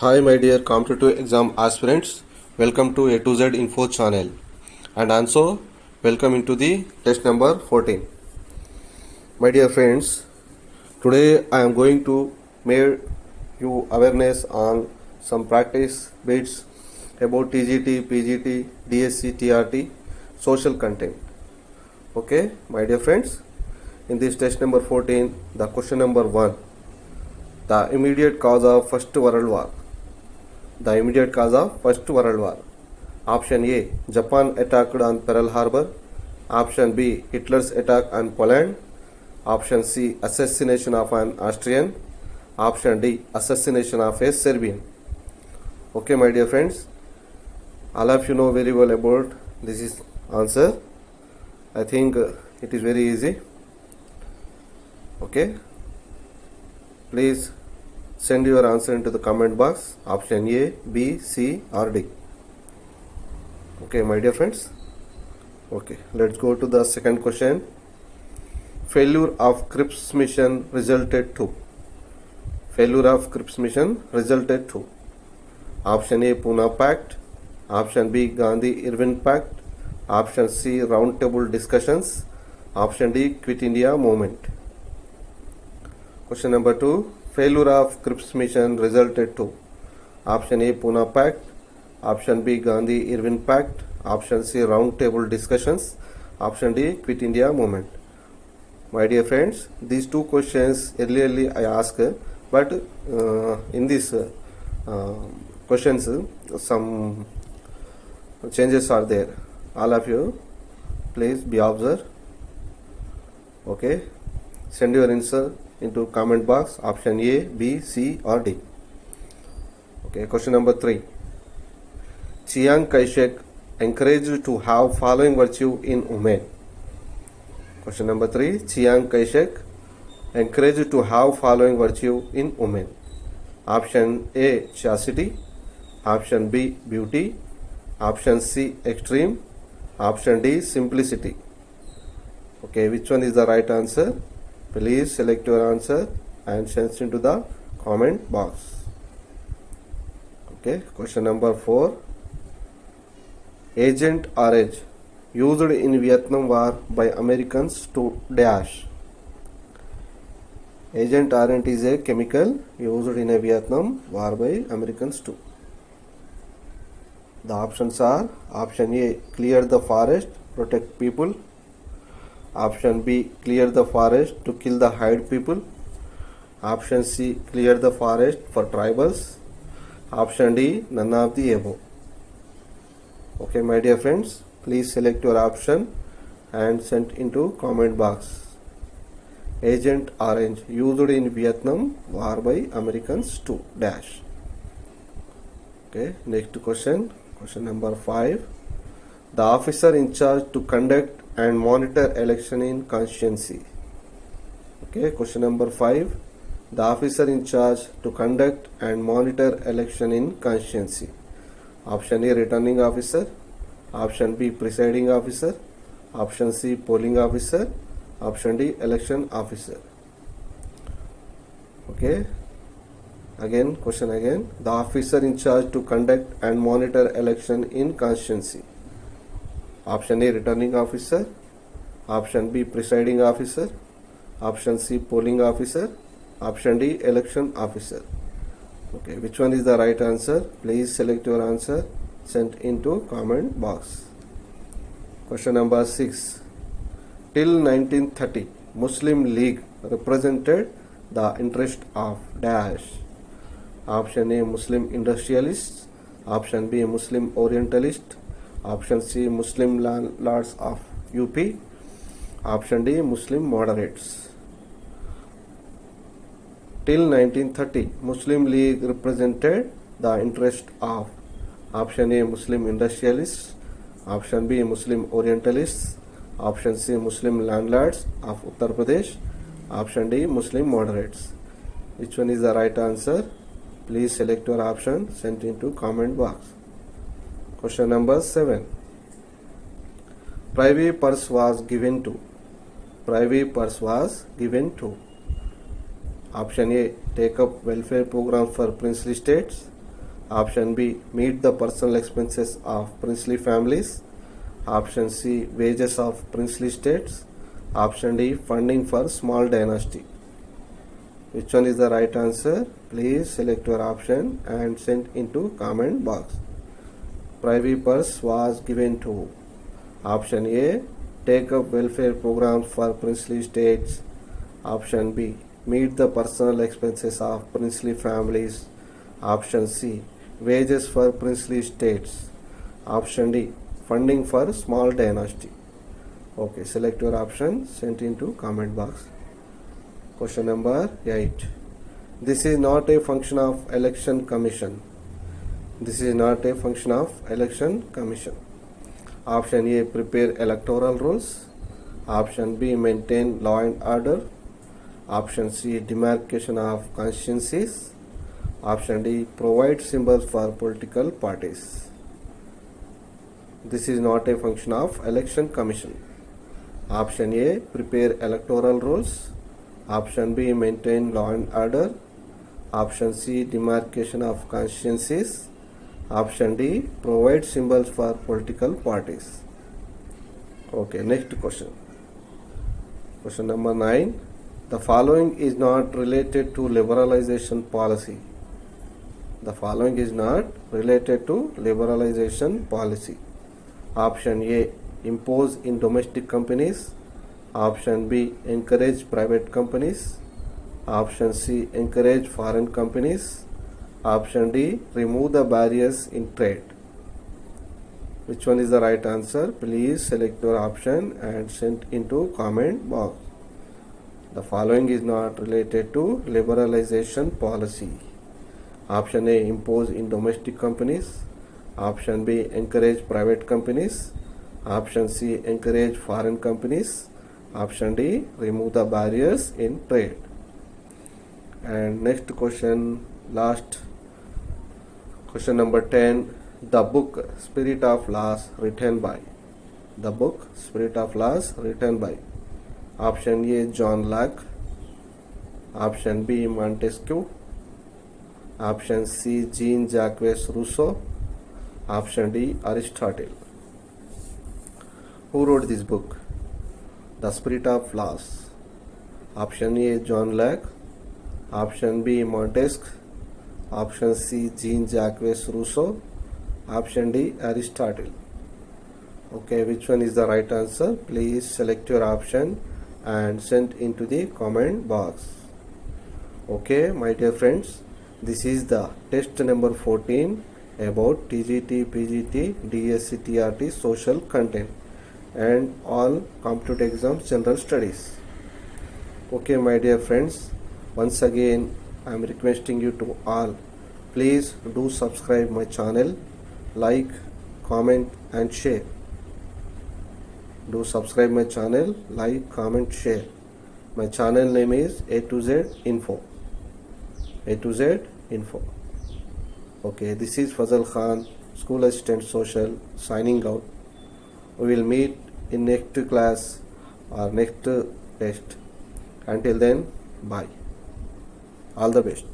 Hi, my dear competitive exam aspirants. Welcome to A to Z Info channel, and also welcome into the test number 14. My dear friends, today I am going to make you awareness on some practice bits about TGT, PGT, DSC, TRT, social content. Okay, my dear friends, in this test number 14, the question number 1, the immediate cause of First World War. The immediate cause of First World War. Option A, Japan attacked on Pearl Harbor. Option B, Hitler's attack on Poland. Option C, assassination of an Austrian. Option D, assassination of a Serbian. Okay, my dear friends, all of you know very well about this is answer. I think it is very easy. Okay, please send your answer into the comment box. Option A, B, C or D. Okay, my dear friends. Okay, let's go to the second question. Failure of Cripps mission resulted to. Failure of Cripps mission resulted to. Option A, Pune Pact. Option B, Gandhi-Irwin Pact. Option C, roundtable discussions. Option D, Quit India movement. Question number 2. Failure of Cripps mission resulted to. Option A, Pune Pact. Option B, Gandhi-Irwin Pact. Option C, roundtable discussions. Option D, Quit India movement. My dear friends, these two questions earlier I asked, but in these questions some changes are there. All of you please be observed. Okay, send your answer into comment box. Option A, B, C or D. Okay, question number 3. Chiang Kai-shek encouraged to have following virtue in women. Question number 3. Chiang Kai-shek encouraged to have following virtue in women. Option A, chastity. Option B, beauty. Option C, extreme. Option D, simplicity. Okay, which one is the right answer? Please select your answer and send it into the comment box. Okay, question number 4. Agent Orange used in Vietnam War by Americans to dash. Agent Orange is a chemical used in a Vietnam War by Americans to. The options are: Option A, clear the forest, protect people. Option B, clear the forest to kill the hide people. Option C, clear the forest for tribals. Option D, none of the above. Okay, my dear friends, please select your option and send into comment box. Agent Orange used in Vietnam War by Americans to dash. Okay, next question. Question number 5. The officer in charge to conduct and monitor election in constituency. Okay, question number 5. The officer in charge to conduct and monitor election in constituency. Option A, returning officer. Option B, presiding officer. Option C, polling officer. Option D, election officer. Okay, again question again. The officer in charge to conduct and monitor election in constituency. Option A, returning officer. Option B, presiding officer. Option C, polling officer. Option D, election officer. Okay, which one is the right answer? Please select your answer, send into comment box. Question number 6. Till 1930, Muslim League represented the interest of dash. Option A, Muslim industrialists. Option B, Muslim orientalist. Option C, Muslim landlords of UP. Option D, Muslim moderates. Till 1930, Muslim League represented the interest of. Option A, Muslim industrialists. Option B, Muslim orientalists. Option C, Muslim landlords of Uttar Pradesh. Option D, Muslim moderates. Which one is the right answer? Please select your option, send into comment box. Question number 7. Privy purse was given to. Privy purse was given to. Option A, take up welfare program for princely states. Option B, meet the personal expenses of princely families. Option C, wages of princely states. Option D, funding for small dynasty. Which one is the right answer? Please select your option and send into comment box. Privy purse was given to option A, take up welfare programs for princely states. Option B, meet the personal expenses of princely families. Option C, wages for princely states. Option D, funding for small dynasty. Okay, select your option, send into comment box. Question number 8. This is not a function of election commission. This is not a function of election commission. Option A, prepare electoral rules. Option B, maintain law and order. Option C, demarcation of constituencies. Option D, provide symbols for political parties. This is not a function of election commission. Option A, prepare electoral rules. Option B, maintain law and order. Option C, demarcation of constituencies. Option D, provide symbols for political parties. Okay, next question. Question number 9. The following is not related to liberalization policy. The following is not related to liberalization policy. Option A, impose in domestic companies. Option B, encourage private companies. Option C, encourage foreign companies. Option D, remove the barriers in trade. Which one is the right answer? Please select your option and send into comment box. The following is not related to liberalization policy. Option A, impose in domestic companies. Option B, encourage private companies. Option C, encourage foreign companies. Option D, remove the barriers in trade. And next question, last question number 10. The book Spirit of Laws written by. The book Spirit of Laws written by. Option A, John Locke. Option B, Montesquieu. Option C, Jean-Jacques Rousseau. Option D, Aristotle. Who wrote this book? The Spirit of Laws. Option A, John Locke. Option B, Montesquieu. Option C, Jean-Jacques Rousseau. Option D, Aristotle. Okay, which one is the right answer? Please select your option and send into the comment box. Okay, my dear friends, this is the test number 14 about TGT, PGT, DSC, TRT social content and all competitive exams general studies. Okay, my dear friends, once again I am requesting you to all, please do subscribe my channel, like, comment and share. Do subscribe my channel, like, comment, share. My channel name is A to Z Info. A to Z Info. Okay, this is Fazal Khan, School Assistant Social, signing out. We will meet in next class or next test. Until then, bye. All the best.